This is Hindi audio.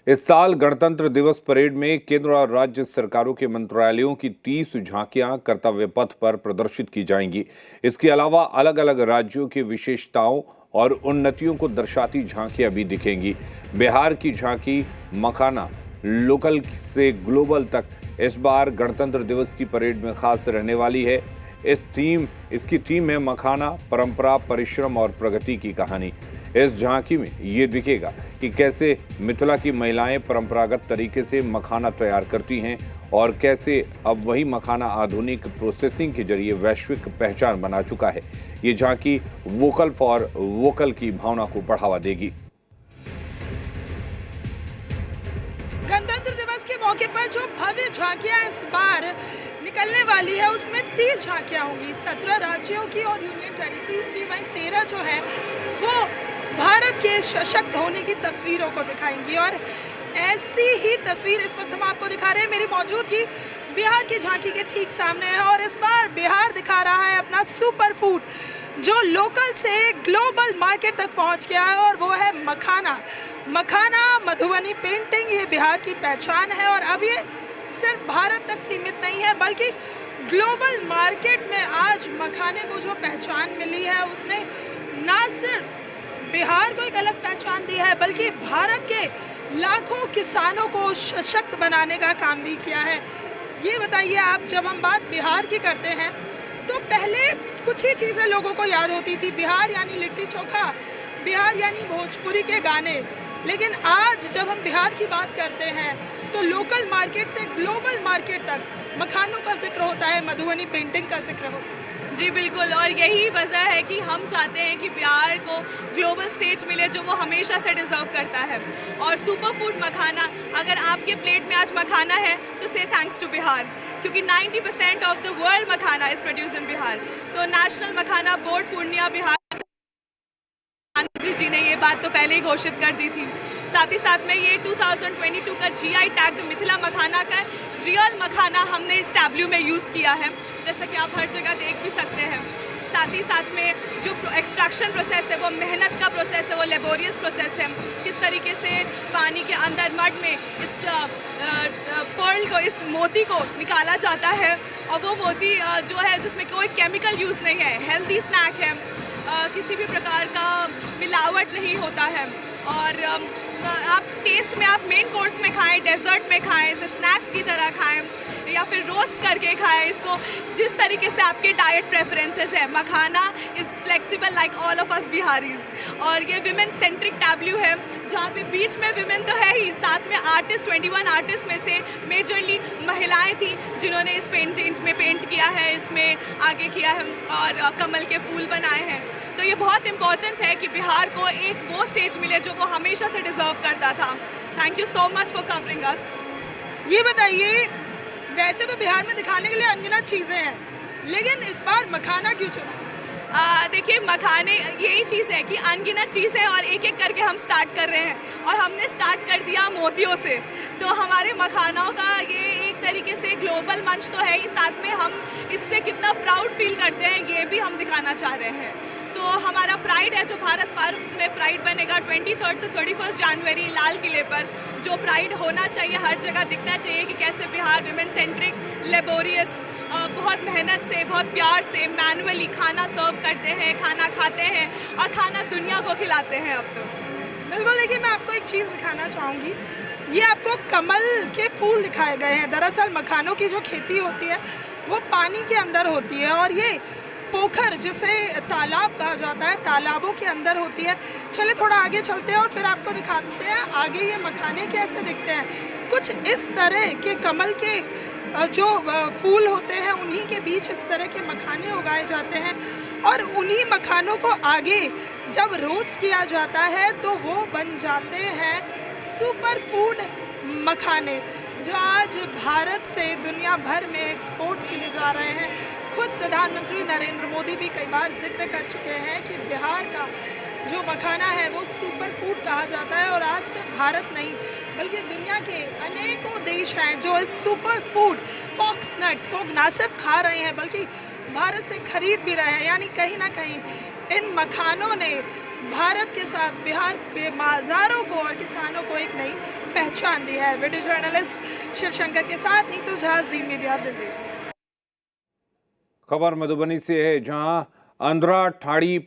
इस साल गणतंत्र दिवस परेड में केंद्र और राज्य सरकारों के मंत्रालयों की 30 झांकियां कर्तव्य पथ पर प्रदर्शित की जाएंगी। इसके अलावा अलग अलग राज्यों की विशेषताओं और उन्नतियों को दर्शाती झांकियां भी दिखेंगी। बिहार की झांकी मखाना लोकल से ग्लोबल तक इस बार गणतंत्र दिवस की परेड में खास रहने वाली है। इसकी थीम है मखाना, परंपरा, परिश्रम और प्रगति की कहानी। इस झांकी में ये दिखेगा कि कैसे मिथिला की महिलाएं परंपरागत तरीके से मखाना तैयार करती हैं और कैसे अब वही मखाना आधुनिक प्रोसेसिंग के जरिए वैश्विक पहचान बना चुका है। ये झांकी वोकल फॉर वोकल की भावना को बढ़ावा देगी। गणतंत्र दिवस के मौके पर जो भव्य झांकियां इस बार निकलने वाली है उसमें 30 झांकियां होंगी, 17 राज्यों की और यूनियन टेरिटरीज की, वहीं 13 जो है वो भारत के सशक्त होने की तस्वीरों को दिखाएंगी। और ऐसी ही तस्वीर इस वक्त हम आपको दिखा रहे हैं। मेरी मौजूदगी बिहार की झांकी के ठीक सामने है और इस बार बिहार दिखा रहा है अपना सुपर फूड जो लोकल से ग्लोबल मार्केट तक पहुंच गया है, और वो है मखाना। मखाना मधुबनी पेंटिंग, ये बिहार की पहचान है और अब ये सिर्फ भारत तक सीमित नहीं है बल्कि ग्लोबल मार्केट में आज मखाने को जो पहचान मिली है उसने ना सिर्फ बिहार को एक अलग पहचान दी है बल्कि भारत के लाखों किसानों को सशक्त बनाने का काम भी किया है। ये बताइए आप, जब हम बात बिहार की करते हैं तो पहले कुछ ही चीज़ें लोगों को याद होती थी। बिहार यानी लिट्टी चोखा, बिहार यानी भोजपुरी के गाने। लेकिन आज जब हम बिहार की बात करते हैं तो लोकल मार्केट से ग्लोबल मार्केट तक मखानों का जिक्र होता है, मधुबनी पेंटिंग का जिक्र होता है। जी बिल्कुल, और यही वजह है कि हम चाहते हैं कि बिहार को ग्लोबल स्टेज मिले जो वो हमेशा से डिज़र्व करता है। और सुपर फूड मखाना, अगर आपके प्लेट में आज मखाना है तो से थैंक्स टू बिहार, क्योंकि 90% of the world makhana is produce in Bihar. तो नेशनल मखाना बोर्ड पूर्णिया बिहार जी ने ये बात तो पहले ही घोषित कर दी थी। साथ ही साथ में ये 2022 का GI टैग मिथिला मखाना का रियल मखाना हमने इस टैब्ल्यू में यूज़ किया है, जैसा कि आप हर जगह देख भी सकते हैं। साथ ही साथ में जो एक्सट्रैक्शन प्रोसेस है वो मेहनत का प्रोसेस है, वो लेबोरियस प्रोसेस है। किस तरीके से पानी के अंदर मड में इस पर्ल को, इस मोती को निकाला जाता है और वो मोती जो है जिसमें कोई केमिकल यूज़ नहीं है, हेल्दी स्नैक है, किसी भी प्रकार का मिलावट नहीं होता है। और आप टेस्ट में, आप मेन कोर्स में खाएं, डेजर्ट में खाएं, इसे स्नैक्स की तरह खाएं या फिर रोस्ट करके खाएं, इसको जिस तरीके से आपके डाइट प्रेफरेंसेस है। Makhana is flexible like all of us Biharis. और ये विमेन सेंट्रिक टैब्ल्यू है जहाँ पे बीच में विमेन तो है ही, साथ में आर्टिस्ट 21 आर्टिस्ट में से मेजरली महिलाएं थी जिन्होंने इस पेंटिंग्स में पेंट किया है, इसमें आगे किया है और कमल के फूल बनाए हैं। तो ये बहुत इम्पॉर्टेंट है कि बिहार को एक वो स्टेज मिले जो वो हमेशा से डिज़र्व करता था। Thank you so much for covering us. ये बताइए, वैसे तो बिहार में दिखाने के लिए अनगिनत चीज़ें हैं, लेकिन इस बार मखाना क्यों चुना? देखिए, मखाने यही चीज़ है कि अनगिनत चीज़ है और एक एक करके हम स्टार्ट कर रहे हैं और हमने स्टार्ट कर दिया मोतियों से। तो हमारे मखानों का ये एक तरीके से ग्लोबल मंच तो है ही, साथ में हम इससे कितना प्राउड फील करते हैं ये भी हम दिखाना चाह रहे हैं। तो हमारा प्राइड है जो भारत पर्व में प्राइड बनेगा 23 से 31 जनवरी लाल किले पर, जो प्राइड होना चाहिए, हर जगह दिखना चाहिए कि कैसे बिहार विमेन सेंट्रिक, लेबोरियस, बहुत मेहनत से, बहुत प्यार से, मैनुअली खाना सर्व करते हैं, खाना खाते हैं और खाना दुनिया को खिलाते हैं। अब तो बिल्कुल, देखिए मैं आपको एक चीज़ दिखाना चाहूँगी। ये आपको कमल के फूल दिखाए गए हैं। दरअसल मखानों की जो खेती होती है वो पानी के अंदर होती है और ये पोखर, जिसे तालाब कहा जाता है, तालाबों के अंदर होती है। चले थोड़ा आगे चलते हैं और फिर आपको दिखाते हैं आगे ये मखाने कैसे दिखते हैं। कुछ इस तरह के कमल के जो फूल होते हैं उन्हीं के बीच इस तरह के मखाने उगाए जाते हैं और उन्हीं मखानों को आगे जब रोस्ट किया जाता है तो वो बन जाते हैं सुपर फूड मखाने, जो आज भारत से दुनिया भर में एक्सपोर्ट किए जा रहे हैं। खुद प्रधानमंत्री नरेंद्र मोदी भी कई बार जिक्र कर चुके हैं कि बिहार का जो मखाना है वो सुपर फूड कहा जाता है और आज से भारत नहीं बल्कि दुनिया के अनेकों देश हैं जो इस सुपर फूड फॉक्सनट को न सिर्फ खा रहे हैं बल्कि भारत से खरीद भी रहे हैं। यानी कहीं ना कहीं इन मखानों ने भारत के साथ बिहार के बाजारों को और किसानों को एक नई पहचान पहचान दी है। वीडियो जर्नलिस्ट शिवशंकर के साथ नीतू झा, जी मीडिया, दिल्ली। खबर मधुबनी से है, जहां अंधरा ठाड़ी